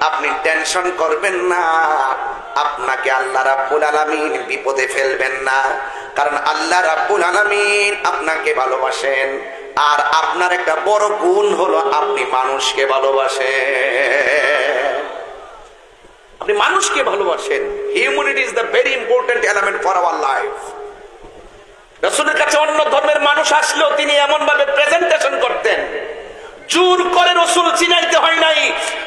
আপনি টেনশন করবেন না, আপনাকে আল্লাহ রাব্বুল আলামিন বিপদে ফেলবেন না, কারণ আল্লাহ রাব্বুল আলামিন আপনাকে ভালোবাসেন। আর আপনার একটা বড় গুণ হলো আপনি মানুষকে ভালোবাসেন, আপনি মানুষকে ভালোবাসেন। Humanity is the very important element for our life. রাসূলের কাছে অন্য ধর্মের মানুষ আসলেও তিনি এমন ভাবে প্রেজেন্টেশন করতেন, জোর করে রাসূল চিনাইতে হয় নাই,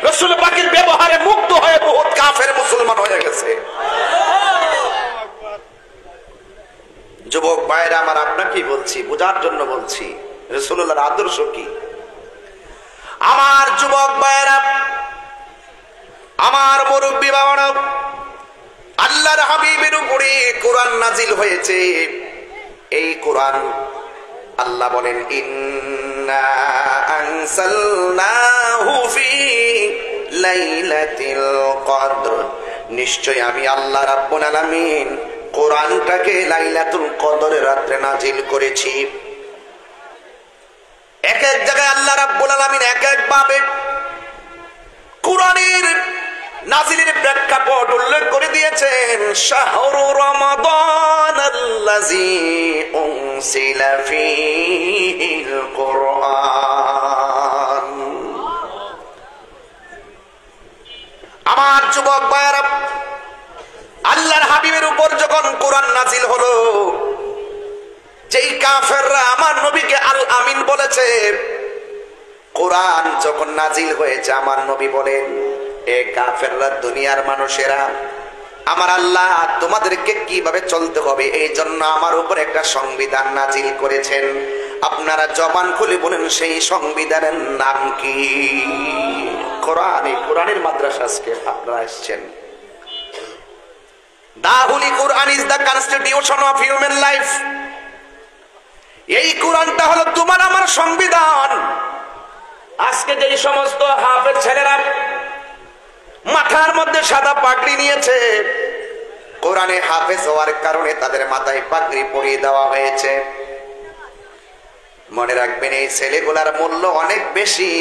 রাসূল পাকের ব্যবহারে মুগ্ধ হয়ে বহুত কাফের মুসলমান হয়ে গেছে। যুবক ভাইরা আমার, আপনাকে বলছি, বোঝার জন্য বলছি রাসূলুল্লাহর আদর্শ কি। আমার যুবক ভাইরা, আমার মুরব্বী বাবারা, আল্লাহর হাবিবের উপরে কোরআন নাজিল হয়েছে। এই কোরআন আল্লাহ বলেন, ইন্না আনসালনাহু ফি লাইলাতিল কদর, নিশ্চয় আমি আল্লাহ রাব্বুল আলামিন কোরআনটাকে লাইলাতুল কদরের রাতে নাজিল করেছি। এক এক জায়গায় আল্লাহ রাব্বুল আলামিন এক এক ভাবে কোরআনের নাজিলের প্রেক্ষাপট উল্লেখ করে দিয়েছেন। শাহরু রমাদান আল্লাযী উনসিলা ফীহিল কুরআন। আমার যুবক ভাইরা, আল্লাহর হাবিবের উপর যখন কোরআন নাজিল হলো, যেই কাফেররা আমার নবীকে আল আমিন বলেছে, কোরআন যখন নাজিল হয়েছে আমার নবী বলেন, এ কাফেররা, দুনিয়ার মানুষেরা, আমার আল্লাহ তোমাদেরকে কিভাবে চলতে হবে এই জন্য আমার উপর একটা সংবিধান নাজিল করেছেন। আপনারা জবান খুলে বলেন সেই সংবিধানের নাম কি? কোরআন। এই কোরআনের মাদ্রাসা আজকে আপনারা আসছেন। The Holy Quran is the constitution of human life. এই কোরআনটা হলো তোমার আমার সংবিধান। আজকে যে সমস্ত হাফেজ ছেলেরা মাথার মধ্যে সাদা পাগড়ি নিয়েছে, কোরআনে হাফেজ হওয়ার কারণে তাদের মাথায় পাগড়ি পরিয়ে দেওয়া হয়েছে। মনে রাখবেন, এই ছেলেগুলার মূল্য অনেক বেশি।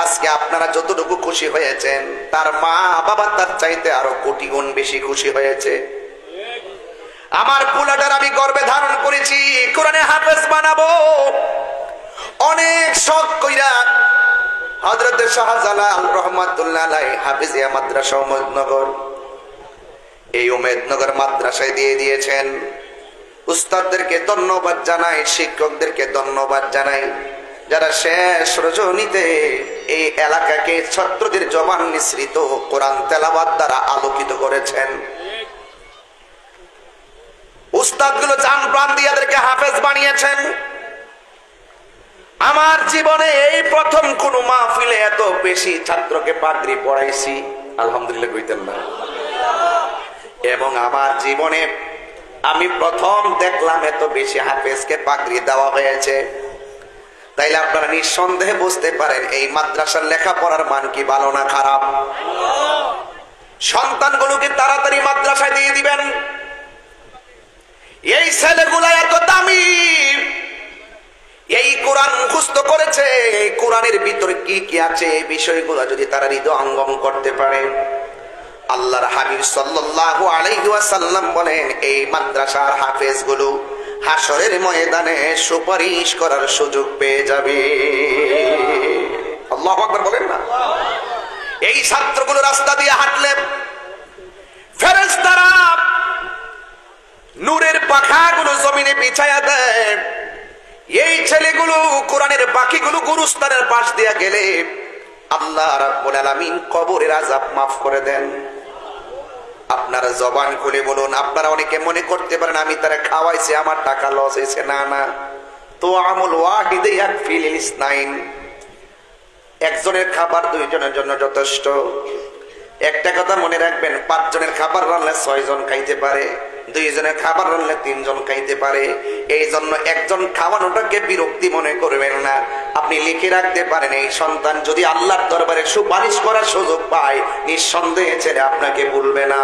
আজকে আপনারা যতটুকু খুশি হয়েছেন, তার মা বাবা তার চাইতে আরো কোটি গুণ বেশি খুশি হয়েছে। আমার পোলাটার আমি গর্বে ধারণ করেছি, কোরআনে হাফেজ বানাবো। অনেক শখ কইরা হযরত শাহজালাল রহমাতুল্লাহ আলাইহি হাফিজিয়া মাদ্রাসা উমেদনগর, এই উমেদনগর মাদ্রাসায় দিয়ে দিয়েছেন। উস্তাদদেরকে ধন্যবাদ জানাই, শিক্ষকদেরকে ধন্যবাদ জানাই, যারা শেষ রজনীতে এই এলাকাকে ছাত্রদের জবান নিঃসৃত কোরআন তেলাওয়াত দ্বারা আলোকিত করেছেন। উস্তাদগুলো জান প্রাণ দিয়ে এদেরকে হাফেজ বানিয়েছেন। আমার জীবনে এই প্রথম কোন মাহফিলে এত বেশি ছাত্রকে পাগড়ি পড়াইছি, আলহামদুলিল্লাহ কইতেন না। এবং আমার জীবনে আমি প্রথম দেখলাম এত বেশি হাফেজকে পাগড়ি দেওয়া হয়েছে। তাইলে আপনারা নিঃসন্দেহে বুঝতে পারেন এই মাদ্রাসার লেখাপড়ার মান কি ভালো না খারাপ। সন্তানগুলোকে তাড়াতাড়ি মাদ্রাসায় দিয়ে দিবেন। এই ছেলেগুলা এত দামি, এই কোরআন মুখস্থ করেছে, এই কোরআনের ভিতরে কি কি আছে এই বিষয়গুলো যদি তারা হৃদয়ঙ্গম করতে পারে, আল্লাহর হাবিব সাল্লাল্লাহু আলাইহি ওয়াসাল্লাম বলেন, এই মাদ্রাসার হাফেজগুলো হাসরের ময়দানে সুপারিশ করার সুযোগ পেয়ে যাবে। আল্লাহু আকবার বলেন না। এই ছাত্রগুলো রাস্তা দিয়ে হাঁটলে ফেরেশতারা নূরের পাখাগুলো জমিনে বিছায়া দেয়। এই ছেলেগুলো কোরআনের পাখিগুলো গুরুস্থানের পাশ দিয়ে গেলে আল্লাহ রাব্বুল আলামিন কবরের আযাব মাফ করে দেন। আপনারা জবান খুলে বলুন। আপনারা অনেকে মনে করতে পারেন আমি তারা খাওয়াইছি, আমার টাকা লস হয়েছে। না না, তো আমল ওয়াহিদে ইয়াকফিল ইসনাইন, একজনের খাবার দুইজনের জন্য যথেষ্ট। একটা কথা মনে রাখবেন, 5 জনের খাবার রান্নলে 6 জন খাইতে পারে, 2 জনের খাবার রান্নলে 3 জন খাইতে পারে। এই জন্য একজন খাওয়ানোটাকে বিরক্তি মনে করবেন না। আপনি লিখে রাখতে পারেন, এই সন্তান যদি আল্লাহর দরবারে সুপারিশ করার সুযোগ পায়, নিঃসন্দেহে ছেলে আপনাকে ভুলবে না।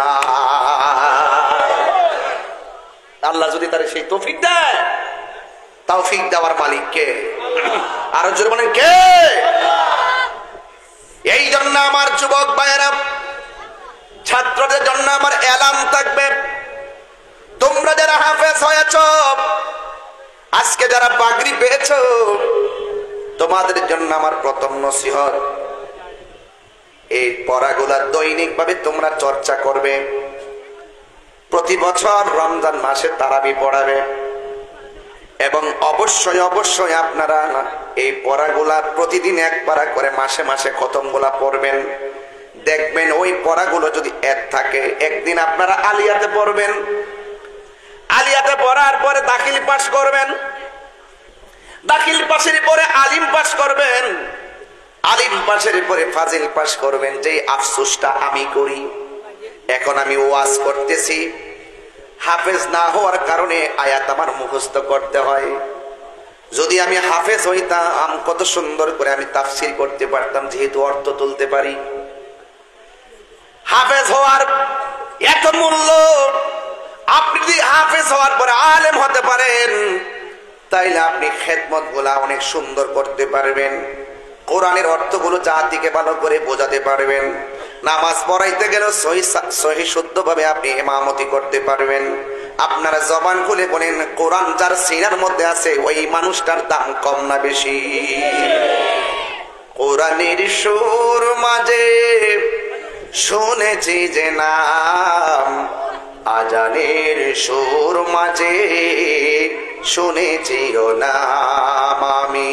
আল্লাহ যদি তার সেই তৌফিক দেয়, তৌফিক দেওয়ার মালিক কে? আরো জোরে বলেন কে? এই জন্য আমার যুবক ভাইয়েরা, ছাত্রদের জন্য আমার এলান থাকবে, তোমরা যারা হাফেজ হয়েছ, আজকে যারা পাগড়ি পেয়েছ, তোমাদের জন্য আমার প্রথম নসিহত, এই পড়াগুলা দৈনিক ভাবে তোমরা চর্চা করবে। প্রতি বছর রমজান মাসে তারাবি পড়াবে এবং অবশ্যই অবশ্যই আপনারা এই পড়াগুলা প্রতিদিন এক পারা করে মাসে মাসে খতমগুলা পড়বেন। দেখবেন ওই পড়াগুলো যদি এক থাকে, একদিন আপনারা আলিয়াতে পড়বেন, আলিয়াতে পড়ার পরে দাখিল পাস করবেন, দাখিল পাশের পরে আলিম পাস করবেন, আলিম পাশের পরে ফাজিল পাস করবেন। যে আফসোসটা আমি করি, এখন আমি ওয়াজ করতেছি, হাফেজ না হওয়ার কারণে আয়াত আমার মুখস্থ করতে হয়। যদি আমি হাফেজ হইতাম, কত সুন্দর করে আমি তাফসীর করতে পারতাম, যেহেতু অর্থ তুলতে পারি। হাফেজ হওয়ার এত মূল্য, আপনি যদি হাফেজ হওয়ার পরে আলেম হতে পারেন, তাইলে আপনি খেদমত গুলা অনেক সুন্দর করতে পারবেন, কোরআনের অর্থগুলো জাতিকে ভালো করে বোঝাতে পারবেন, নামাজ পড়াইতে গেলে সহি শুদ্ধ ভাবে আপনি ইমামতি করতে পারবেন। আপনারা জবান খুলে বলেন, কোরআন যার সিনার মধ্যে আছে ওই মানুষটার দাম কম না বেশি? কোরআনের সুর মাঝে শুনেছি যে নাম, আজানের সুর মাঝে শুনেছি ও নাম আমি।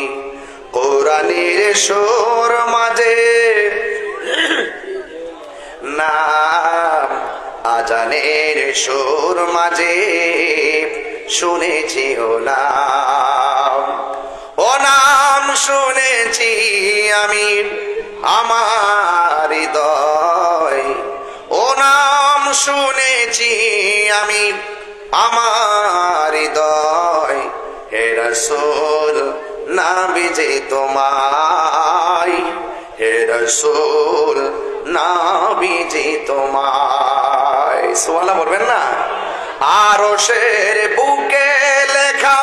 কোরআনের সুর মাঝে নাম, আজানের সুর মাঝে শুনেছি ও নাম। ও নাম শুনেছি আমি আমার হৃদয়, ও নাম শুনেছি আমি আমার হৃদয়। হে রাসূল নাবিজি তোমায়, হে রাসূল নাবিজি তোমায়। সুবহানাল্লাহ বলবেন না? আরশের বুকে লেখা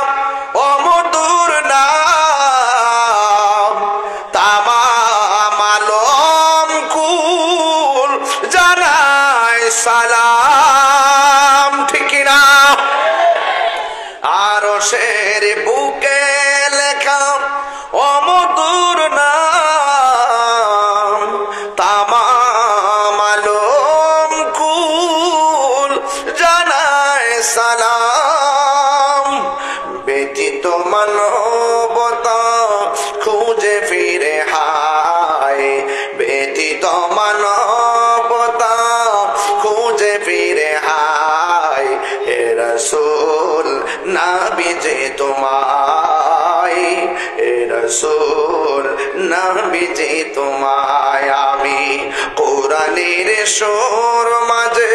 ও মধুর নাম, তামাম আলম কুল জানায় সালাম, ঠিক না? আরশের বুকে লেখা ও মধুর নাম, তামাম আলম কুল জানায় সালাম। ব্যতীত মানবতা খুঁজে ফিরে হায়, ব্যতীত মানবতা খুঁজে ফিরে হায়। হে রাসূল নাবিজি তোমায়, হে রাসূল নাবিজি তোমায়। আমি কোরআনের সুর মাঝে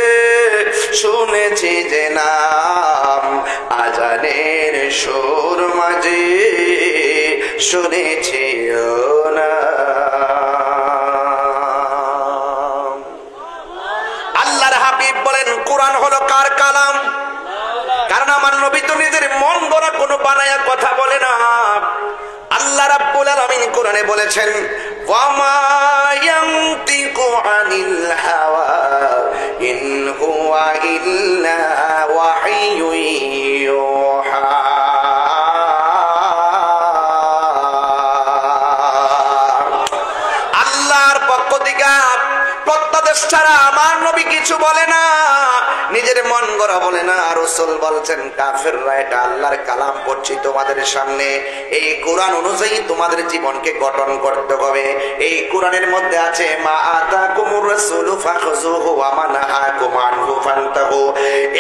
শুনেছি যে নাম, আজানের সুর মাঝে শুনেছি ও নাম। আল্লাহর হাবিব বলেন, কোরআন হলো কার কালাম? কারণ আমার নবী তো নিজের মন গড়া কোনো বানায়া কথা বলে না। আল্লাহ রাব্বুল আলামিন কোরআনে বলেছেন, ওয়া মা ইয়ানতিকু আনিল হাওয়া ইন হুয়া ইল্লা ওয়াহয়ুন ইউহা। আল্লাহর পক্ষ থেকে প্রত্যাদেশ ছাড়া আমার নবী কিছু বলে না, নিজের মন গড়া বলে না। রাসূল বলছেন, কাফেররা এটা আল্লাহর কালাম পড়ছি তোমাদের সামনে, এই কোরআন অনুযায়ী তোমাদের জীবনকে গঠন করতে হবে। এই কোরআনের মধ্যে আছে, মা আতাকুমুর রাসূলু ফাখুযুহু ওয়া মা নাহাকুম আনহু ফান্তাহু।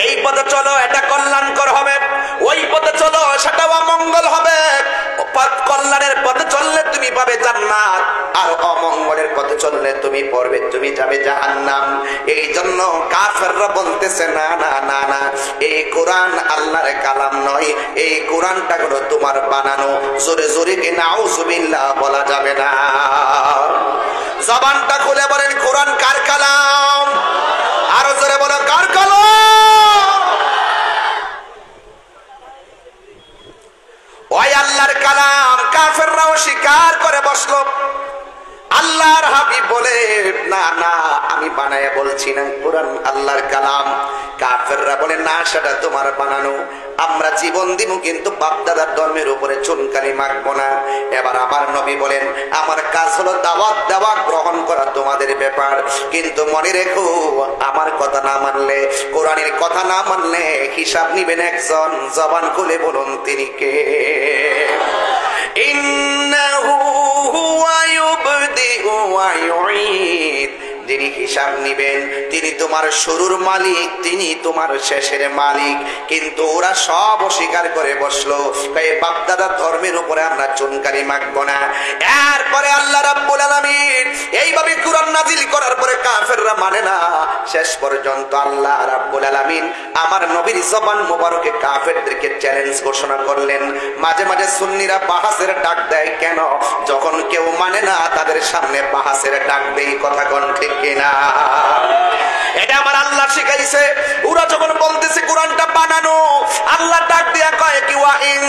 এই পথে চলো, এটা কল্যাণকর হবে, ওই পথে চলো, সেটা অমঙ্গল হবে। কল্যাণের পথে চললে তুমি পাবে জান্নাত, আর অমঙ্গলের পথে চললে তুমি যাবে জাহান্নাম। এই জন্য কাফেররা বলতেছে, না না না না, এই কোরআন আল্লাহর কালাম নয়, এই কোরআনটা হলো তোমার বানানো। জোরে জোরে কি নাউজুবিল্লাহ বলা যাবে না? জবানটা খুলে বলেন, কোরআন কার কালাম? আরো জোরে বলো, কার কালাম? ওই আল্লাহর কালাম কাফেররাও স্বীকার করে বসলো। আল্লাহর হাবিব না আমি বানায়া বলছি না, কোরআন আল্লাহর কালাম। কাফেররা বলে না সেটা তোমার বানানো, আমরা জীবন দিব কিন্তু বাপদাদার ধর্মের উপরে চুনকালি মাখবো না। এবার আমার নবী বলেন আমার কাজ হলো দাওয়াত দেওয়া, গ্রহণ করা তোমাদের ব্যাপার, কিন্তু মনে রেখো আমার কথা না মানলে, কোরআনের কথা না মানলে হিসাব নিবেন একজন। জবান খুলে বলুন তিনি কে? ইন্নাহু হুয়া ইউবদিউ ওয়া ইউঈদ, যিনি হিসাব নিবেন তিনি তোমার শুরুর মালিক, তিনি তোমার শেষের মালিক। কিন্তু ওরা সব অস্বীকার করে বসলো, এই বাপদাদার ধর্মের উপরে আমরা চুনকালি মাখবো না। এরপরে আল্লাহ রাব্বুল আলামিন এইভাবে কুরআন নাজিল করার পরে কাফেররা মানে না। শেষ পর্যন্ত আল্লাহ রাব্বুল আলামিন আমার নবীর জবান মোবারকে কাফেরদেরকে চ্যালেঞ্জ ঘোষণা করলেন। মাঝে মাঝে সুন্নিরা বাহাসের ডাক দেয় কেন? যখন কেউ মানে না তাদের সামনে বাহাসের ডাক দেয়। কথা কোন ঠিক কিনা? এটা আমার আল্লাহ শিখাইছে। ওরা যখন বলতেছে কোরআনটা বানানো, আল্লাহ ডাক দিয়া কয় কি ওয়া ইন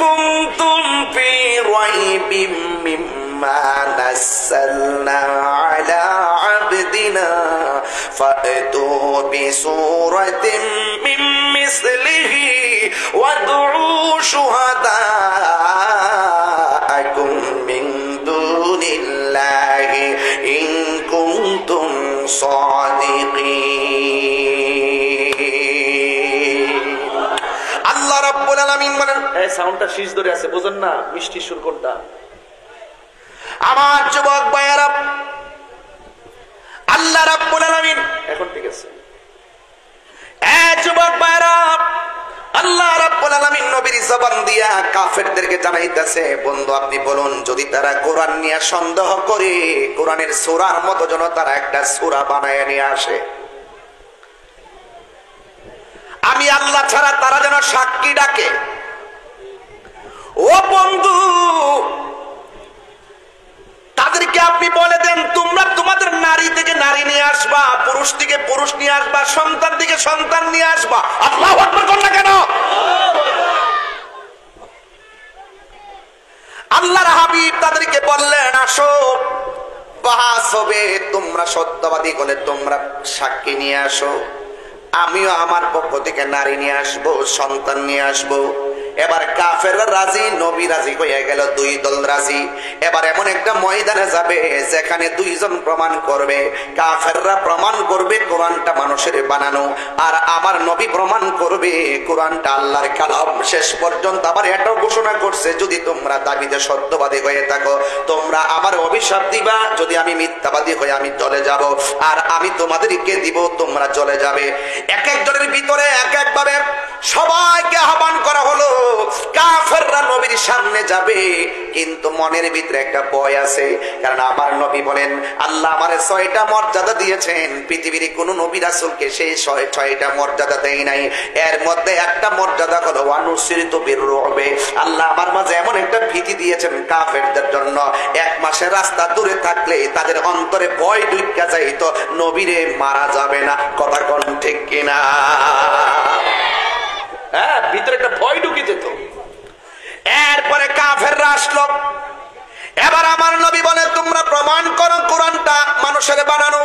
কুনতুম ফি রাইবিম মিম্মা নাযালনা আলা আবদিনা ফাতু বিসূরাতিন মিন মিসলিহি ওয়াদউ শুহাদাআকুম মিন দুনিল্লাহি ইন কুনতুম সাদিকিন। আল্লাহ রাব্বুল আলামিন বলেন, এই সাউন্ডটা শীষ ধরে আছে, বুঝেন না মিষ্টি সুর কোনটা? আমার যুবক ভাইয়েরা, আল্লাহ রাব্বুল আলামিন এখন ঠিক আছে। যুবক ভাইয়েরা, আল্লাহ রাব্বুল আলামিন নবীর জবান দিয়া কাফেরদেরকে জানাইতেছে, বন্ধু আপনি বলুন যদি তারা কোরআন নিয়ে সন্দেহ করে, কোরআনের সূরার মতো যেন তারা একটা সূরা বানায় নিয়ে আসে। আমি আল্লাহ ছাড়া তারা যেন সাক্ষী ডাকে। ও বন্ধু, তাদেরকে আপনি বলে দেন তোমরা তোমাদের নারী থেকে নারী নিয়ে আসবা, পুরুষ থেকে পুরুষ নিয়ে আসবা, সন্তান থেকে সন্তান নিয়ে আসবা। আল্লাহু আকবার কোন না কেন? আল্লাহর হাবিব তাদেরকে বললেন আসো বাহাস হবে, তোমরা সত্যবাদী হলে তোমরা সাক্ষী নিয়ে আসো, আমিও আমার পক্ষ থেকে নারী নিয়ে আসবো, সন্তান নিয়ে আসবো। এবার কাফেররা রাজি, নবী রাজি হয়ে গেল, দুই দল রাজি। এবার এমন একটা ময়দানে যাবে যেখানে দুইজন প্রমাণ করবে। কাফেররা প্রমাণ করবে কোরআনটা মানুষের বানানো, আর আমার নবী প্রমাণ করবে কোরআনটা আল্লাহর কালাম। শেষ পর্যন্ত আবার এটাও ঘোষণা করছে যদি তোমরা দাবিতে সত্যবাদী হয়ে থাকো তোমরা আমার অভিশাপ দিবা, যদি আমি মিথ্যাবাদী হয়ে আমি চলে যাব, আর আমি তোমাদেরকে দিব তোমরা চলে যাবে। এক একজনের ভিতরে এক এক ভাবে সবাইকে আহ্বান করা হলো। কাফেররা নবীর সামনে যাবে, কিন্তু মনের ভিতরে একটা ভয় আছে, কারণ আমার নবী বলেন আল্লাহ আমারে ৬টা মর্যাদা দিয়েছেন, পৃথিবীর কোন নবী রাসূলকে সেই ৬টা মর্যাদা দেয় নাই। এর মধ্যে একটা মর্যাদা হলো ওয়ানুসিরতু বিররুবে, আল্লাহ আমার মাঝে এমন একটা ভীতি দিয়েছেন কাফেরদের জন্য, ১ মাসের রাস্তা দূরে থাকলে তাদের অন্তরে ভয় ঢুকে যাইতো নবীরে মারা যাবে না। কথা কোন ঠিক কিনা? হ্যাঁ, ভিতরে একটা ভয় ঢুকে যেত। এরপরে কাফেররা আসলো। এবার আমার নবী বলে তোমরা প্রমাণ করো কোরআনটা মানুষের বানানো।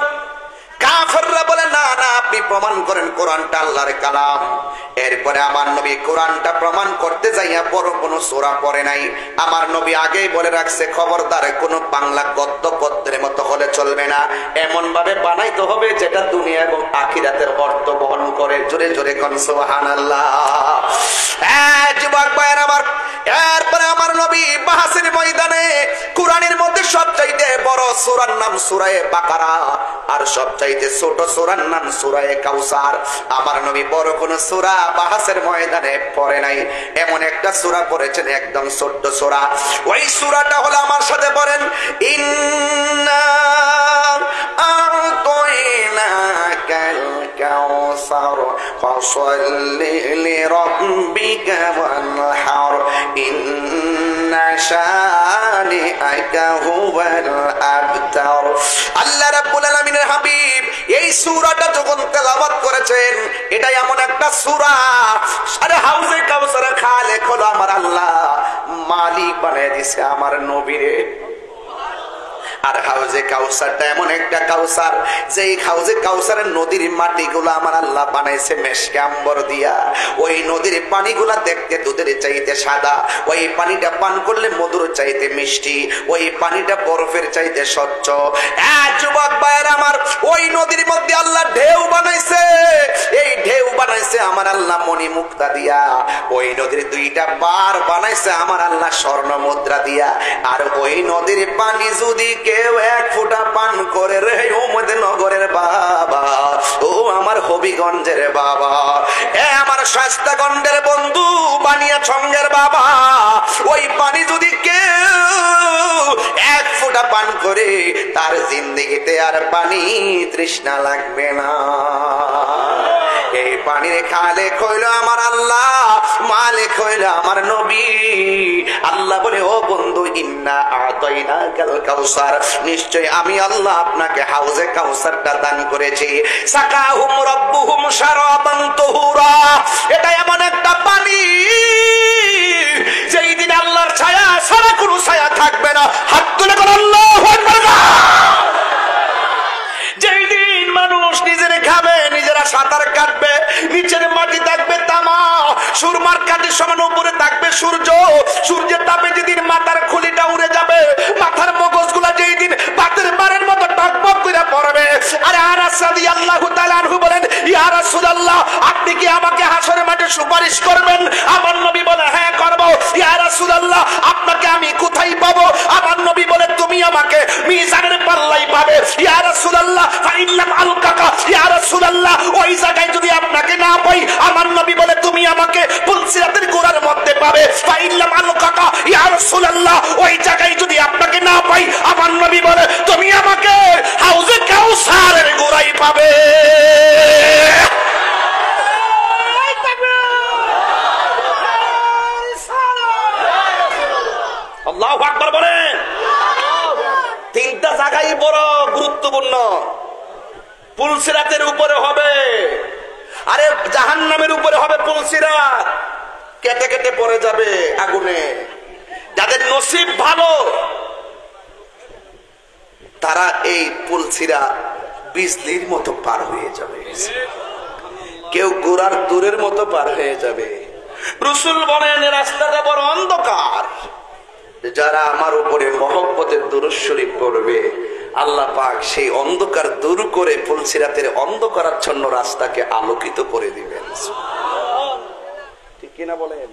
কাফেররা বলে না না আপনি প্রমাণ করেন কোরআনটা আল্লাহর কালাম। এরপরে আমার নবী কোরআনটা প্রমাণ করতে যাইয়া বড় কোনো সূরা পড়ে নাই। আমার নবী আগেই বলে রাখছে খবরদার কোনো বাংলা গদ্য পদ্যের মতো হলে চলবে না, এমন ভাবে বানাইতে হবে যেটা দুনিয়া এবং আখিরাতের অর্থ বহন করে। জোরে জোরে কোন সুবহানাল্লাহ। হ্যাঁ যুবক ভাইয়ের আমার, এরপরে আমার নবী বাহাসের ময়দানে কোরআনের মধ্যে সবচাইতে বড় সূরার নাম সূরা বাকারা, আর সবচাইতে ছোট সূরার নাম সূরা কাউসার। আমার নবী বড় কোন সূরা বাহাসের ময়দানে পড়ে নাই, এমন একটা সূরা পড়েছেন একদম ছোট্ট সূরা। ওই সূরাটা হলো, আমার সাথে পড়েন, ইন্না আ'তাইনাকাল কাউসার ফাসাল্লি লিরাব্বিকা ওয়ানহার ইন্না শানিআকা হুয়াল আবতার। আল্লাহ রাব্বুল আলামিনের হাবিব এই সূরাটা যখন তেলাওয়াত করেছেন, এটা এমন একটা সূরা, আরে হাউজে কাউসার খালেক হলো আমার আল্লাহ, মালিক বানিয়ে দিয়েছে আমার নবীরে। আর হাউজে কাউসারটা এমন একটা কাউসার, যেই হাউজে কাউসারের নদীর মাটিগুলো আমার আল্লাহ বানাইছে মেশকে আম্বর দিয়া। ওই নদীর পানিগুলা দেখতে দুধের চাইতে সাদা, ওই পানিটা পান করলে মধুর চাইতে মিষ্টি, ওই পানিটা বরফের চাইতে স্বচ্ছ। যুবক ভাইয়ের আমার, ওই নদীর মধ্যে আল্লাহ ঢেউ বানাইছে। এই ঢেউ বানাইছে আমার আল্লাহ মণি মুক্তা দিয়া। ওই নদীর দুইটা বার বানাইছে আমার আল্লাহ স্বর্ণ মুদ্রা দিয়া। আর ওই নদীর পানি যদি কেউ এক ফোঁটা পান করে রে নগরের বাবা, ও আমার হবিগঞ্জের বাবা, এ আমার শাস্তাগঞ্জের বন্ধু, বানিয়া ছঙ্গের বাবা, ওই পানি যদি কেউ এক ফোঁটা পান করে তার জিন্দেগিতে আর পানি তৃষ্ণা লাগবে না। এই পানির খালেক হইল আমার আল্লাহ, মালিক হইল আমার নবী। আল্লাহ বলে, ও বন্ধু, ইন্না আতাইনাকাল কাউসার, নিশ্চয় আমি আল্লাহ আপনাকে হাউজে কাউসারটা দান করেছি। সাকাহুম রাব্বুহুম শারাবান তুহুরা, এটা এমন একটা পানি যেই দিন আল্লাহর ছায়া ছাড়া কোনো ছায়া থাকবে না। হাত তুলে বল আল্লাহু আকবার। যেই দিন মানুষ নিজের খাবে, নিজেরা সাঁতার কাটবে, নিচের মাটি থাকবে তামা, সুরমার কাঠির সমান উপরে থাকবে সূর্য। সূর্যের তাপে যেদিন মাথার খুলিটা উড়ে যাবে, মাথার মগজগুলা যেই দিন বাতের বারের মতো টকবক করে পড়বে। আরে আনাস রাদিয়াল্লাহু তাআলা আনহু বলেন, ইয়া রাসূলুল্লাহ, আপনি কি আমাকে হাসরের মাঠে সুপারিশ করবেন? আমার নবী বলে, হ্যাঁ করব। ইয়া রাসূলুল্লাহ, আপনাকে আমি কোথায় পাবো? আমার নবী বলে, তুমি আমাকে মিজানের পাল্লায় পাবে। ইয়া রাসূলুল্লাহ, ফাইল্লাম আলকাকা, ইয়া রাসূলুল্লাহ, ওই জায়গায় যদি আপনাকে না পাই, আমার নবী বলে, তুমি আমাকে পুলসিরাতের গোড়ার মধ্যে পাবে। ফাইল্লাম আলকাকা, ইয়া রাসূলুল্লাহ, ওই জায়গায় যদি আপনাকে না পাই, আমার নবী বলে, তুমি আমাকে হাউজে কাউসারের গোড়ায় পাবে। আল্লাহু আকবার বলেন। তিনটা জায়গায় বড় গুরুত্বপূর্ণ। পুলসিরাতের উপরে হবে, আরে জাহান্নামের উপরে হবে পুলসিরাত, কেটে কেটে পড়ে যাবে আগুনে। যাদের নসিব ভালো তারা এই পুলসিরাত বিজলির মতো পার হয়ে যাবে, কেউ গোড়ার দূরের মতো পার হয়ে যাবে। রাসূল বলেন, রাস্তাটা বড় অন্ধকার। যারা আমার উপরে মহব্বতের দুরূদ শরীফ পড়বে, আল্লাহ পাক সেই অন্ধকার দূর করে পুলসিরাতের অন্ধকারাচ্ছন্ন রাস্তাকে আলোকিত করে দিবেন। ঠিক কিনা বলেন?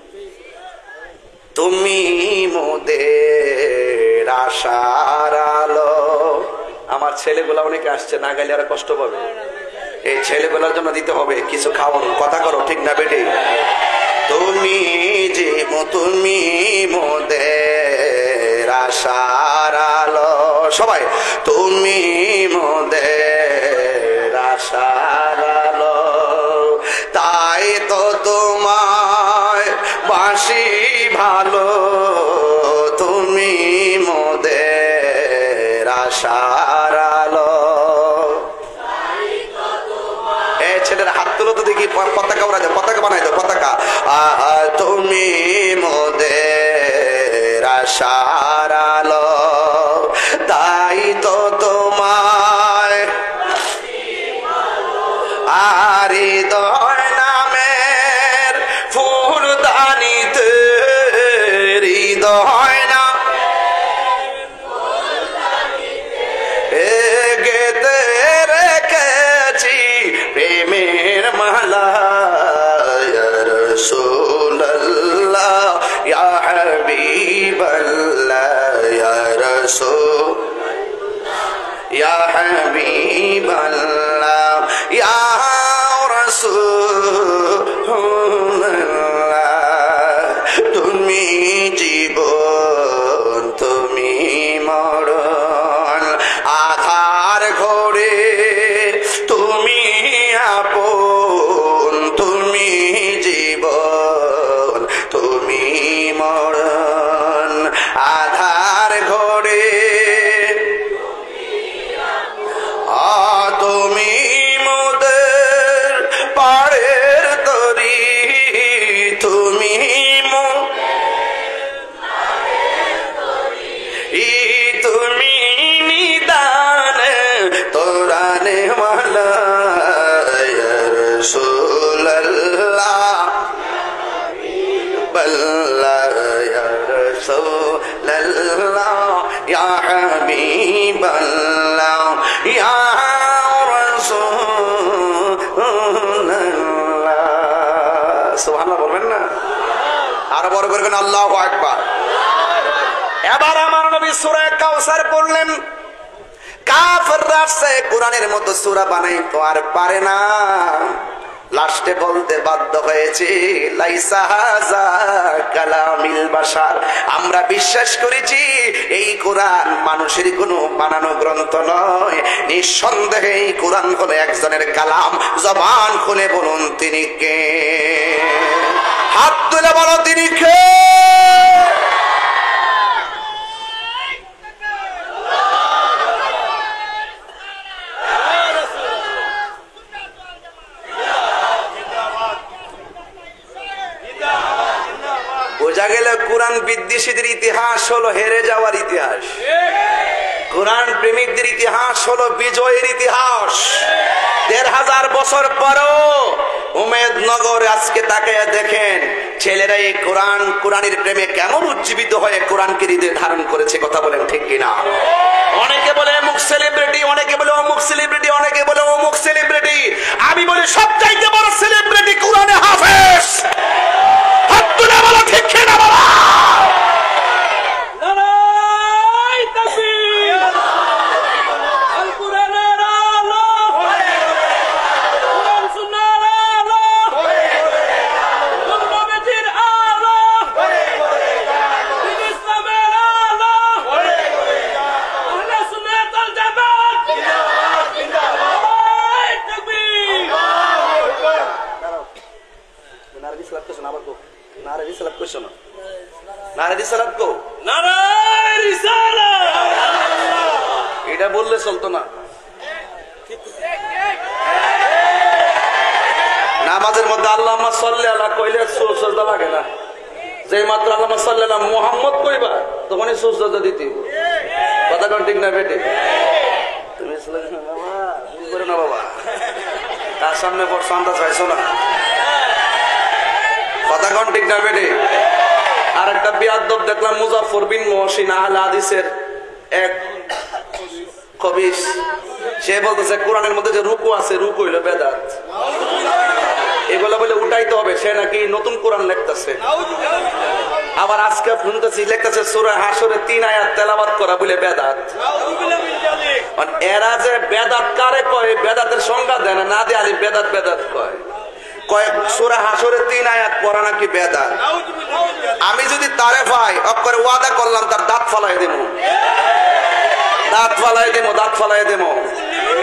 তুমি মোদের আশার আলো। আমার ছেলেগুলা অনেকে আসছে, না গেলে আর কষ্ট পাবে। এই ছেলেগুলার জন্য দিতে হবে কিছু খাওয়ান। কথা করো, ঠিক না বেটে? তুমি যে তুমি মোদের আশার আলো, সবাই তুমি মোদের আশার আলো, তাই তো তোমায় বাসি ভালো, তুমি মোদের আশার আলো। এ ছেলেরা হাত তুলো তো দেখি, পতাকা ওরা যায়, পতাকা বানাই দাও, পতাকা। তুমি মোদের আশার আলো, তাই তো তোমায় আর হৃদয় নামের ফুলদানিতে, হৃদয় না গেতে রেখেছি প্রেমের মালা। হাবিবাল্লাহ ইয়া রাসূলুল্লাহ। সুবহানাল্লাহ বলবেন না? আর বড় করবেন আল্লাহু আকবার। এবার আমার নবী সূরা কাউসার পড়লেন। কাফেররা আসছে কোরআনের মতো সূরা বানাইতে আর পারে না, লাস্টে বলতে বাধ্য হয়েছে লাইসা হাযা কালামিল বাশার, আমরা বিশ্বাস করেছি এই কোরআন মানুষের কোনো বানানো গ্রন্থ নয়, নিঃসন্দেহে এই কোরআন হলো একজনের কালাম। জবান খুলে বলুন তিনি কে? হাত তুলে বলো তিনি কে? বোঝা গেল কোরআন বিদ্বেষীদের ইতিহাস হলো হেরে যাওয়ার ইতিহাস, কোরআন প্রেমিকদের ইতিহাস হলো বিজয়ের ইতিহাস। ১৫০০ বছর পরও উমেদনগর আজকে তাকে দেখেন, ছেলেরা এই কোরআনের প্রেমে কেমন উজ্জীবিত হয়ে কোরআনকে হৃদয়ে ধারণ করেছে। কথা বলেন ঠিক কিনা? অনেকে বলে অমুক সেলিব্রিটি, অনেকে বলে অমুক সেলিব্রিটি, অনেকে বলে অমুক সেলিব্রিটি। আমি বলি সবচাইতে বড় সেলিব্রিটি কোরআনে হাফেজ। হাত তুলে বলো ঠিক কিনা বাবা? নারায়ে তাকবীর। আল কোরআনের আলো, কোরআন সুন্নাহর আলো, নবীজির আলো, দ্বীন ইসলামের আলো, আহলে সুন্নাত ওয়াল জামাত জিন্দাবাদ জিন্দাবাদ। নারায়ে তাকবীর। নারায়ে রিসালাত করছেন আবার কো, নারায়ে রিসালাত করছেন না, নারায়ে রিসালাত কো, নারায়ে রিসালাত। এটা বললে চলতো না। নামাজের মধ্যে আল্লাহুম্মা সাল্লি আলা কইলে সুজদা লাগে না, যেই মাত্র আল্লাহুম্মা সাল্লি আলা মুহাম্মদ কইবা তখনই সুজদা দিতে হবে। কথা কোন ঠিক না বেটে? তুমি বাবা ভুল করে না বাবা, তার সামনে বড় সন্তান চাইছো না। কথা কোন ঠিক না বেটে? আর একটা বিয়াদব দেখলাম, মুজাফফর বিন মুহসিন আহলে হাদিসের এক কবি, সে বলতেছে কোরআনের মধ্যে যে রুকু আছে, রুকু হইল বেদাত, এগুলো বলে উঠাইতে হবে। সে নাকি নতুন কোরআন লিখতেছে। আবার আজকে শুনতেছি লিখতেছে সূরা হাশরে ৩ আয়াত তেলাওয়াত করা বলে বেদাত। এরা যে বেদাত কারে কয়, বেদাতের সংজ্ঞা দেয় না, না দিয়ে আলি বেদাত বেদাত কয়। কয়েক সূরা হাশরে ৩ আয়াত পড়া নাকি বেদাত। আমি যদি তারে পাই অক্ষরে ওয়াদা করলাম তার দাঁত ফালাই দেব, দাঁত ফালাই দেব, দাঁত ফালাই দেব।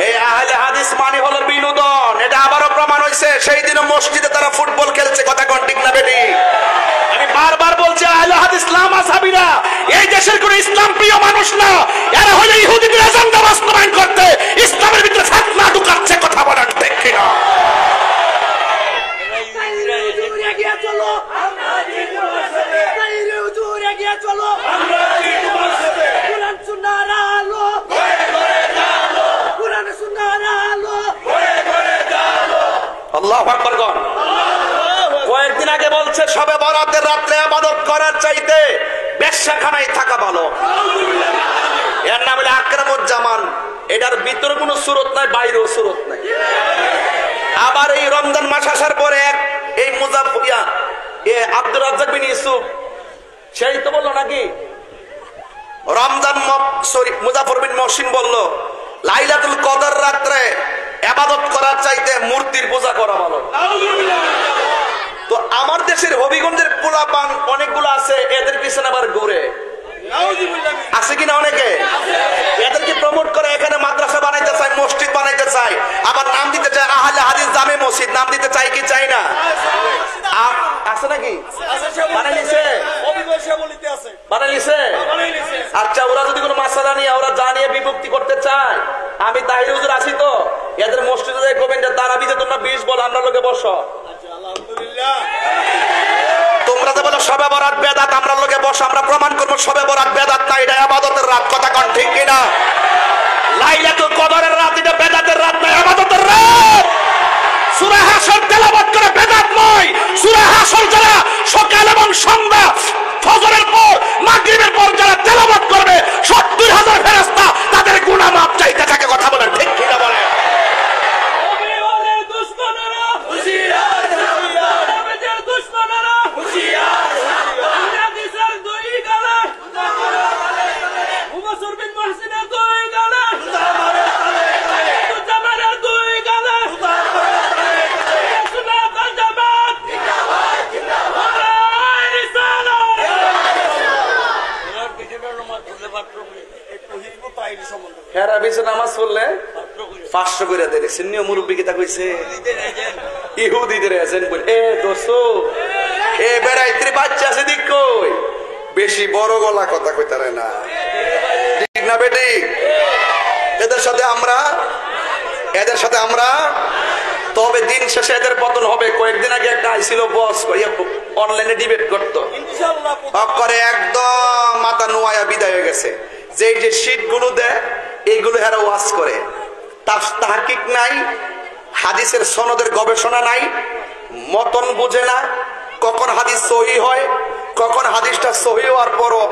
এই আহলে হাদিস মানে হলো বিনোদন। এটা আবারও প্রমাণ হয়েছে, সেই দিনও মসজিদে তারা ফুটবল খেলছে। কথা কোন ঠিক না বেটি? আমি বারবার বলছি আহলে হাদিস লামাসাবিরা এই দেশের কোন ইসলাম প্রিয় মানুষ না, এরা হলো ইহুদিদের এজেন্ডা বাস্তবায়ন করতে ইসলামের ভিতরে ফিতনা ঢুকাচ্ছে। কথা বলেন ঠিক কিনা? আল্লাহু আকবার। কয়েকদিন আগে বলছে সবে বরাতের রাত্রে ইবাদত করার চাইতে বেশ্যাখানায় থাকা ভালো। এর নাম হলো আকরামুজ্জামান। এটার ভিতরে কোনো সুরত নাই, বাইরেও সুরত নাই। আবার এই রমজান মাস আসার পরে এই মুজাফফরিয়া আব্দুর রাজ্জাক বিন ইউসুফ সেই তো বললো নাকি রমজান মুজাফফর বিন মুহসিন বলল লাইলাতুল কদর রাত্রে ইবাদত করার চাইতে মূর্তির পূজা করা ভালো। তো আমার দেশের হবিগঞ্জের পোলাপান অনেকগুলো আছে, এদের পিছনে আবার ঘুরে আছে কিনা অনেকে, এদেরকে প্রমোট করে এখানে মাদ্রাসা বানাইতে চায়, মসজিদ বানাইতে চায়, আবার নাম দিতে চায় আহলে হাদিস জামে মসজিদ। নাম দিতে চাই কি চাই না? আছে নাকি? বানাইছে, বানাইছে। আচ্ছা, ওরা যদি কোনো মাসালা নিয়ে ওরা জানিয়ে বিভক্তি করতে চায়, আমি তাহির হুজুর আছি তো, এদের মসজিদে যাই কবেন যে তারাবিতে তোমরা 20 বল, আমরা লোকে বসো। তোমরা যে বলো শবে বরাত বেদাত, আমরা লোকে বসো, আমরা প্রমাণ করবো শবে বরাত বেদাত না, এটা ইবাদতের রাত। কথা কোন ঠিক কিনা? লাইলাতুল কদরের রাত এটা বেদাতের রাত না, ইবাদতের রাত। সূরা হাশর তেলাওয়াত করে বেদাত নয়। সূরা হাশর যারা সকাল এবং সন্ধ্যা ফজরের পর মাগরিবের পর যারা তেলাওয়াত করবে ৭০,০০০ ফেরেশতা আমাদের গুনাহ মাপ চাইতে থাকে। কথা বলেন ঠিক কি না বলেন? হেরা বেশি নামাজ পড়লে 500 করে দেয়। সিনিয়র মুরব্বী কি তা কইছে? ইহুদিদের এজেন্ট বলে এ দোস্ত এ বেড়াইত্রি বাচ্চা আছে দিক কই, বেশি বড় গলা কথা কইতারে না, ঠিক না বেটি? এদের সাথে আমরা তবে দিন শেষে এদের পতন হবে। কয়েকদিন আগে একটা আইছিল বস অনলাইনে ডিবেট করতো, করে একদম মাথা নোয়া বিদায় হয়ে গেছে। যে শীট গুলো দেয় এইগুলো হেরা ওয়াজ করে, তাহকিক নাই, হাদিসের সনদের গবেষণা নাই, মতন বুঝে না, কখন হাদিস সহি হয়, কখন হাদিসটা সহি হওয়ার পরও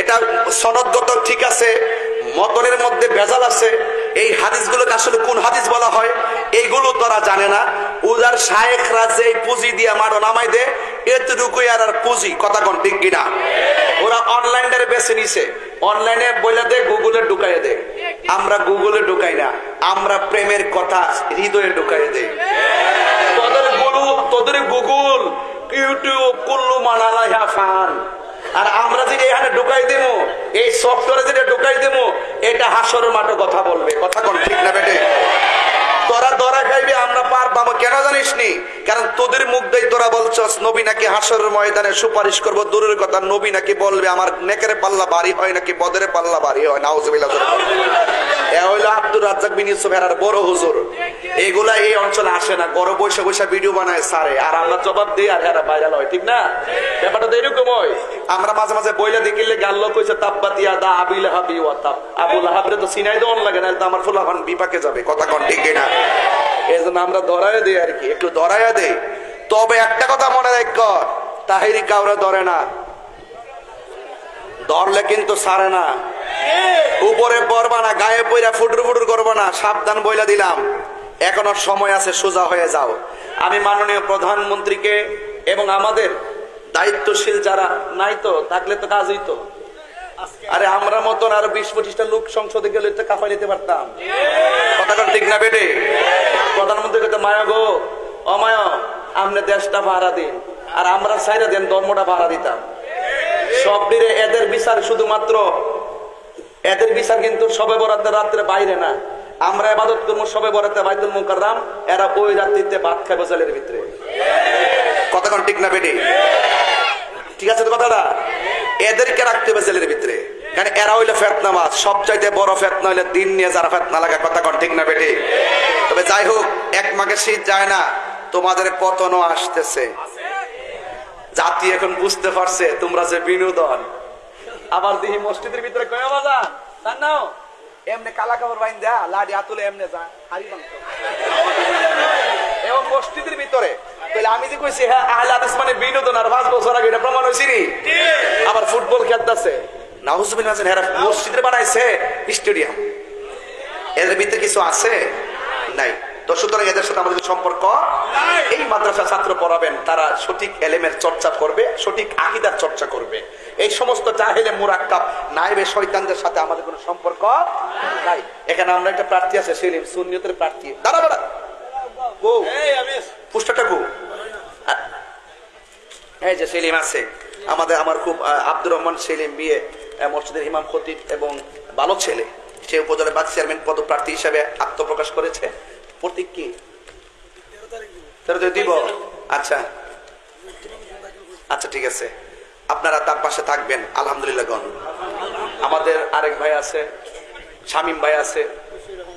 এটা সনদগত ঠিক আছে, মতনের মধ্যে ভেজাল আছে, এই হাদিসগুলোকে আসলে কোন হাদিস বলা হয় এইগুলো তোরা জানে না। উজার শায়েখরা যে পুঁজি দিয়ে মারো নামাই দে, এতটুকুই আর পুঁজি। কথা কোন ঠিক কিনা? ওরা অনলাইনে বেছে নিছে, অনলাইনে বলে দে, গুগলে ঢুকাই দে। আমরা গুগলে ঢুকাই না, আমরা প্রেমের কথা হৃদয়ে ঢুকাই দে। তোদের গুগল ইউটিউব কুল্লু মানালা ফান, আর আমরা যেটা এখানে ঢুকাই দেবো, এই সফটওয়্যারে যেটা ঢুকাই দেবো, এটা হাসর মাঠে কথা বলবে। কথা কোন ঠিক না বেটে? তোরা ধরা খাইবে, আমরা পার পাবো কেন জানিস নি? কারণ তোদের মুখ দিয়ে তোরা বলছস নবী নাকি হাসরের ময়দানে সুপারিশ করব। দূরের কথা, নবী নাকি বলবে আমার নেকের পাল্লা ভারী হয় নাকি বদরের পাল্লা ভারী হয়। নাউজুবিল্লাহ। এ হইলো আব্দুর রাজ্জাক বিন ইউসুফ এর বড় হুজুর। এগুলা এই অঞ্চলে আসে না, ঘরে বসে বসে ভিডিও বানায় সারে, আর আমরা জবাব দিই আর এরা ভাইরাল হয়। ঠিক না? ব্যাপারটা তো এরকম হয়। আমরা মাঝে মাঝে বইলা দেখিলে গাল্লো কইছে তাব্বাতিয়া দা আবি লাহাবি ওয়া তাব। আবু লাহাবরে তো সিনাই দন লাগে না, তো আমার ফুলাফান বিপাকে যাবে। কথা কোন ঠিক না? এজন্য আমরা ধরায় দেই, আর কি একটু ধরায় দেই। তবে একটা কথা মনে রাখ, তাহিরি কাউরে ধরে না, ধরলে কিন্তু সারে না। উপরে পড়বা না, গায়ে পইরা ফুটুর ফুটুর করবা না, সাবধান বইলা দিলাম। এখনো সময় আছে, সোজা হয়ে যাও। আমি মাননীয় প্রধানমন্ত্রীকে এবং আমাদের দায়িত্বশীল যারা নাই তো থাকলে তো কাজ হইতো। আরে আমরা মতন আর 20-25টা লোক সংসদে গেলে তো কাফাই নিতে পারতাম। কথাটা ঠিক না বেটে? প্রধানমন্ত্রীকে তো মায়া গো অমায়, আপনি দেশটা ভাড়া দিন আর আমরা সাইরা দেন ধর্মটা ভাড়া দিতাম। সব দিনে এদের বিচার শুধুমাত্র এদের বিচার কিন্তু সবে বরাতের রাত্রে বাইরে না, আমরা ইবাদত করবো সবে বরাতে বাইতুল মুকাররম, এরা ওই রাত্রিতে ভাত খাবে জেলের ভিতরে। কথা কোন ঠিক না বেটি? ঠিক আছে তো কথাটা? এদেরকে রাখতে হবে জেলের ভিতরে, কারণ এরা হইলো ফেতনাবাজ। সবচাইতে বড় ফেতনা হইলে দিন নিয়ে যারা ফেতনা লাগে। কথা কোন ঠিক না বেটি? তবে যাই হোক, এক মাঘের শীত যায় না, তোমাদের পতনও আসতেছে। জাতি এখন বুঝতে পারছে তোমরা যে বিনোদন। আবার দেখি মসজিদের ভিতরে কয় বাজার জান নাও এমনি কালা কাপড় বাইন দেয়া লাডি আতুলে এমনি যা হারি বাংশ এবং মসজিদের ভিতরে। তাহলে আমি যে কইছি হ্যাঁ আহলে হাদিস মানে বিনোদন, আর 5 বছর আগে এটা প্রমাণ হইছে নি? আবার ফুটবল খেলতেছে, নাউজুবিল্লাহ, এরা মসজিদে বানাইছে স্টেডিয়াম। এদের ভিতরে কিছু আছে নাই? তো সুতরাং এদের সাথে আমাদের সম্পর্ক, এই মাদ্রাসা ছাত্র পড়াবেন, তারা সঠিক এলেমের চর্চা করবে, সঠিক আকীদার চর্চা করবে। এই সমস্ত জাহেলে মুরাক্কাব নাইবে শয়তানদের সাথে আমাদের কোনো সম্পর্ক নাই। এখানে আমরা একটা প্রার্থী আছে, সেলিম সুন্নিয়তের প্রার্থী। দাঁড়া দাঁড়া ও পুষ্টটা গো, এই যে সেলিম আছে আমাদের, আমার খুব আব্দুর রহমান সেলিম বিয়ে মসজিদের ইমাম খতিব এবং ভালো ছেলে। সে উপজেলা ভাইস চেয়ারম্যান পদপ্রার্থী হিসাবে আত্মপ্রকাশ করেছে। প্রতীক কি 13 দিব? আচ্ছা আচ্ছা ঠিক আছে, আপনারা তার পাশে থাকবেন। আলহামদুলিল্লাহ গণ আমাদের আরেক ভাই আছে, শামীম ভাই আছে,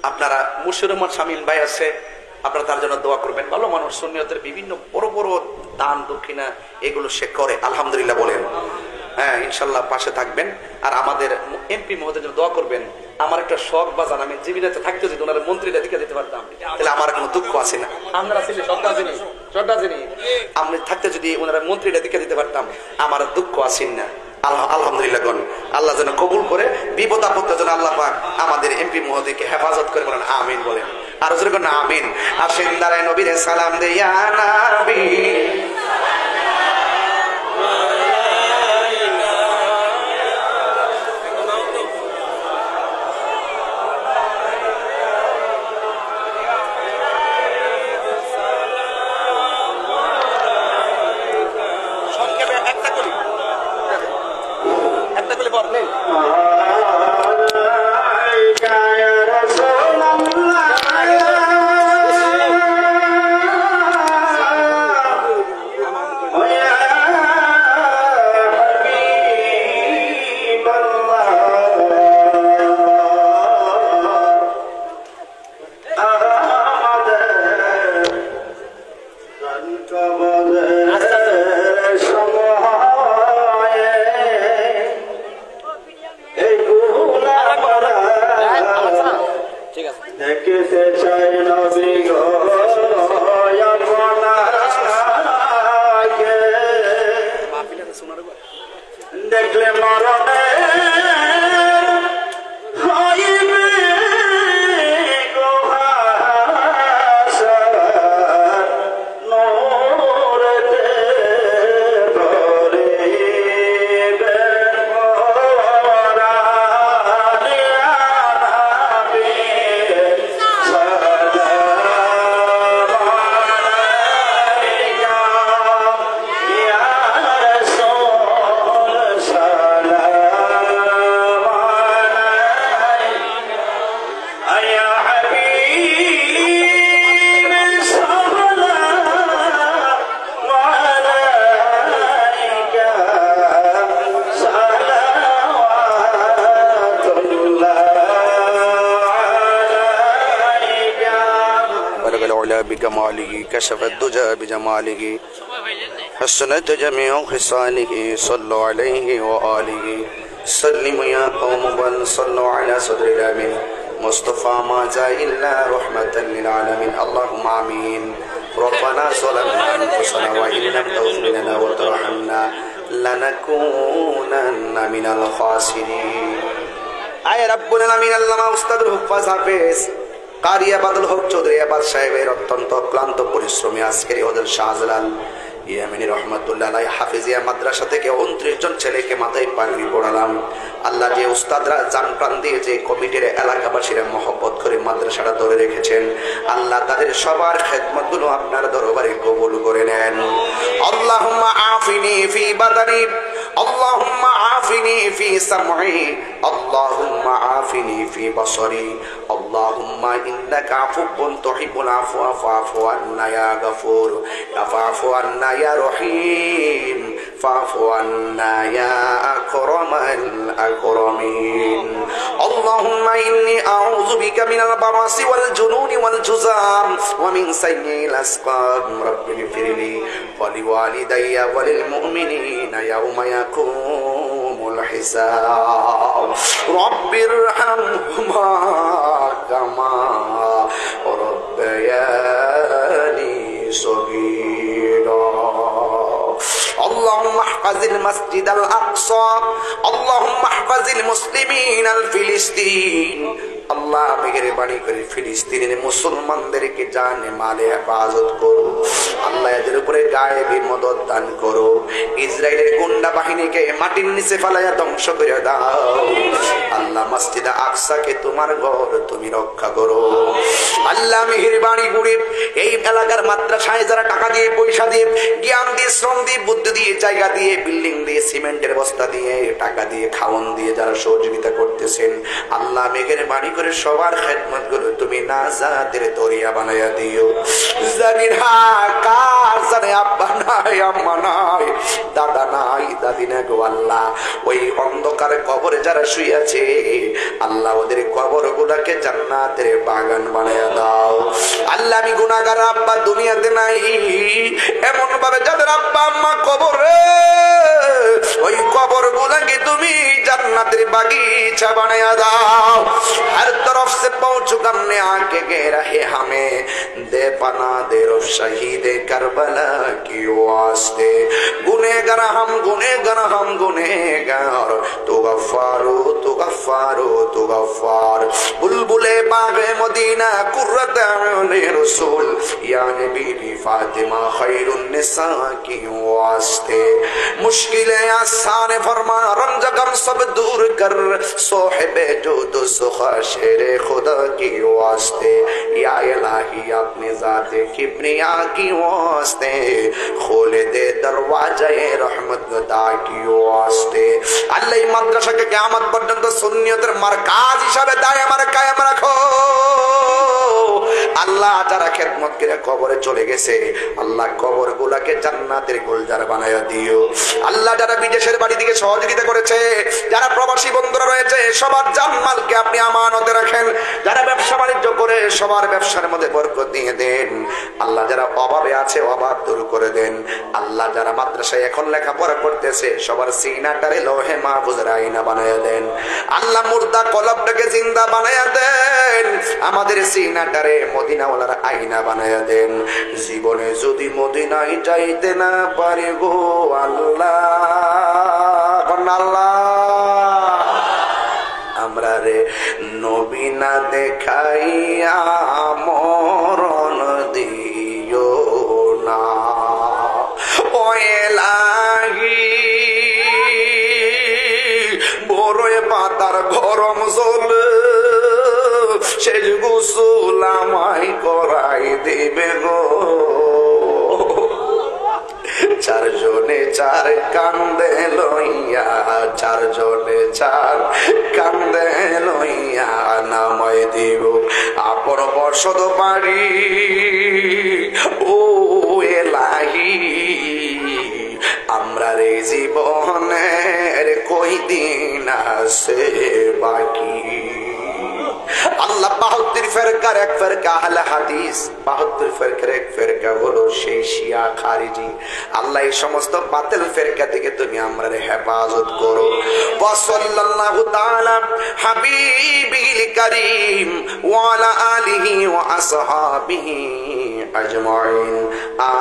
আপনারা মুশির রহমান শামীম ভাই আছে, আপনারা তার জন্য দোয়া করবেন। ভালো মানুষ, সুন্নিয়তের বিভিন্ন বড় বড় দান দক্ষিণা এগুলো সে করে। আলহামদুলিল্লাহ বলেন। হ্যাঁ ইনশাল্লাহ পাশে থাকবেন। আর আমাদের এমপি মহোদয়ের জন্য দোয়া করবেন। আমার একটা শখ বাজান, আমি জীবিকাতে থাকতে যদি ওনার মন্ত্রীরা দিকে দিতে পারতাম তাহলে আমার কোনো দুঃখ আছে না। আমরা ছিলি শ্রদ্ধা যিনি আমি থাকতে যদি ওনারা মন্ত্রীরা দিকে দিতে পারতাম আমার দুঃখ আসেন না। আলহামদুলিল্লাহ গণ। আল্লাহ যেন কবুল করে, বিপদ আপদ যেন আল্লাহ পাক আমাদের এমপি মহোদয়কে হেফাজত করে, বলেন আমিন বলেন। আর জোরে কোন আমিন। আসেন দাঁড়ায় নবীরে সালাম দে ইয়া নবী। দেখলে মরণে হইবে গোহাসা নূরেতে ভরিবে মোরা ইয়া নবী সালাম আলাইকা ইয়া রাসূল সালাম আলাইকা ইয়া হাবিব সালাম আলাইকা সালাওয়াতুল্লাহ আলাইকা بلغ العلا بكماله كشف الدجى بجماله حسنت جميع خصاله صلوا عليه وآله سلموا يا قوم بل صلوا على صدر الأمين مصطفى ما جاء إلا رحمة للعالمين اللهم آمين ربنا ظلمنا أنفسنا وإن لم تغفر لنا وترحمنا لنكونن من الخاسرين আয় রাব্বুল আলামিন। আল্লামা উস্তাদুল হুফাজ হাফেজ কারিয়া বাদল হক চৌধুরী আবাদ সাহেবের অত্যন্ত ক্লান্ত পরিশ্রমী আজকের ওদের শাহজালাল ইয়ামিনী রহমতুল্লাহ আলাইহি হাফিজিয়া মাদ্রাসা থেকে 29 জন ছেলেকে মাথায় পাগড়ি পরালাম। আল্লাহ যে উস্তাদরা জান প্রাণ দিয়ে যে কমিটির এলাকাবাসীরা মহব্বত করে মাদ্রাসাটা ধরে রেখেছেন, আল্লাহ তাদের সবার খেদমতগুলো আপনার দরবারে কবুল করে নেন। আল্লাহুম্মা আফিনি ফি বাদানি, আল্লাহুম্মা আফিনি ফি সামঈ, আল্লাহুম্মা আফিনি ফি বাসারি, আল্লাহুম্মা ইন্নাকা আফুবুন তুহিব্বুল আফওয়া ফাফু আন্না ইয়া গফুর, ফাফু আন্না ইয়া রহিম, ফাফু আন্না ইয়া আকরামাল আকরামিন। আল্লাহুম্মা ইন্নী আউযু বিকা মিনাল বারাসি ওয়াল জুনুনি ওয়াল জুযাম ওয়া মিন সাইয়্যিল আসকাম। রাব্বি গফিরলি ওয়া লিওয়ালিদাইয়া ওয়া লিল মুমিনিনা ইয়াওমা ইয়াকুমুল হিসাব। রাব্বিরহামহুমা কামা রাব্বায়ানি সগীরা। اللهم احفظ المسجد الأقصى، اللهم احفظ المسلمين الفلسطين। আল্লাহ মেহেরবানি করে ফিলিস্তিনের মুসলমানদেরকে জানে মালে হেফাজত করো। আল্লাহ এদের উপরে গায়েবী মদদ দান করো। ইসরায়েলের গুন্ডা বাহিনীকে মাটির নিচে ফেলাইয়া ধ্বংস করে দাও। আল্লাহ মসজিদ আকসাকে তোমার ঘর তুমি রক্ষা করো। আল্লাহ মেহেরবানি করে এই এলাকার মাদ্রাসায় যারা টাকা দিয়ে, পয়সা দিয়ে, জ্ঞান দিয়ে, শ্রম দিয়ে, বুদ্ধি দিয়ে, জায়গা দিয়ে, বিল্ডিং দিয়ে, সিমেন্টের বস্তা দিয়ে, টাকা দিয়ে, খাওয়ান দিয়ে যারা সহযোগিতা করতেছেন, আল্লাহ মেহেরবানি করে সবার খেদমত গুলো তুমি নাজাতের দরিয়া বানাইয়া দিও। জানি না কার জানে আব্বা নাই, আম্মা নাই, দাদা নাই, দাদি না গো আল্লাহ, ওই অন্ধকার কবরে যারা শুয়ে আছে আল্লাহ ওদের কবর গুলাকে জান্নাতের বাগান বানাইয়া দাও। আল্লাহ আমি গুনাহগার, আব্বা দুনিয়াতে নাই, এমন ভাবে যাদের আব্বা আম্মা কবরে, ওই কবর গুলাকে তুমি জান্নাতের বাগিচা বানাইয়া দাও। हर तरफ से पहुंच करने आके घेरा है हमें, दे पना दे रोश शहीद करबला की वास्ते गुनेगार हम गुनेगार तू गफ्फारो तू गफ्फारो तू गफ्फार बुलबुले बागे मदीना कुर्रत आयुने रसूल या नबी फातिमा खैरुन निसा की वास्ते मुश्किलें आसान फरमा रंज गम सब दूर कर सोहिबे जो दो सुखा शेरे खुदा की वास्ते या इलाही अपनी जाते किब्रिया की वास्ते खोले दे दरवाजा रहमत गदा की वास्ते अल्लाह মাদ্রাসা কে কিয়ামত পর্যন্ত সুন্নিয়তের মারকাজ হিসাবে দায়মার কায়েম রাখো আল্লাহ যারা খেদমত করে কবরে চলে গেছে আল্লাহ কবরগুলোকে জান্নাতের গুলজার বানায়া দিও আল্লাহ যারা বিদেশের বাড়ি থেকে সহযোগিতা করেছে যারা প্রবাসী বন্ধুরা রয়েছে সবার জানমালকে আপনি আমানতে রাখেন যারা ব্যবসা বাণিজ্য করে সবার ব্যবসার মধ্যে বরকত দিয়ে দেন আল্লাহ যারা অভাবে আছে অভাব দূর করে দেন আল্লাহ যারা মাদ্রাসায় এখন লেখাপড়া করতেছে সবার সিনাটারে লোহে মাহফুজের আয়না বানায়া দেন আল্লাহ মুর্দা কলবটাকে জিন্দা বানায়া দেন আমাদের সিনাটারে মদিনাওয়ালার আয়না বানায়া দেন জীবনে যদি মদিনায় যাইতে না পারি গো আল্লাহ আল্লাহ আমরা রে নবী না দেখাইয়া মরণ দিও না ও এলাহি বড়ই পাতার গরম জল শেষ গোসল আমায় করাই দেবে গো চারজনে চার কান্দে লইয়া চারজনে চার কান্দে লইয়া নামাই দিব আপন বসত বাড়ি ও এলাহি আমরা রে জীবনের কই দিন আছে বাকি আল্লাহ 72 ফেরকার এক ফেরকা আহলে হাদিস 72 ফেরকার এক ফেরকা হলো সেই শিয়া খারিজি আল্লাহ এই সমস্ত বাতিল ফেরকা থেকে তুমি আমরারে হেফাজত করো ওয়া সাল্লাল্লাহু তাআলা হাবিবিল কারীম ওয়া আলা আলিহি ওয়া আসহাবিহি আজমাইন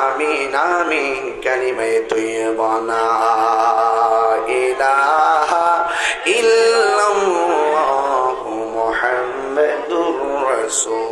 আমিন আমিন কালিমায়ে তাইয়্যিবা লা ইলাহা ইল্লাল্লাহ মুহাম্মাদুর রাসূল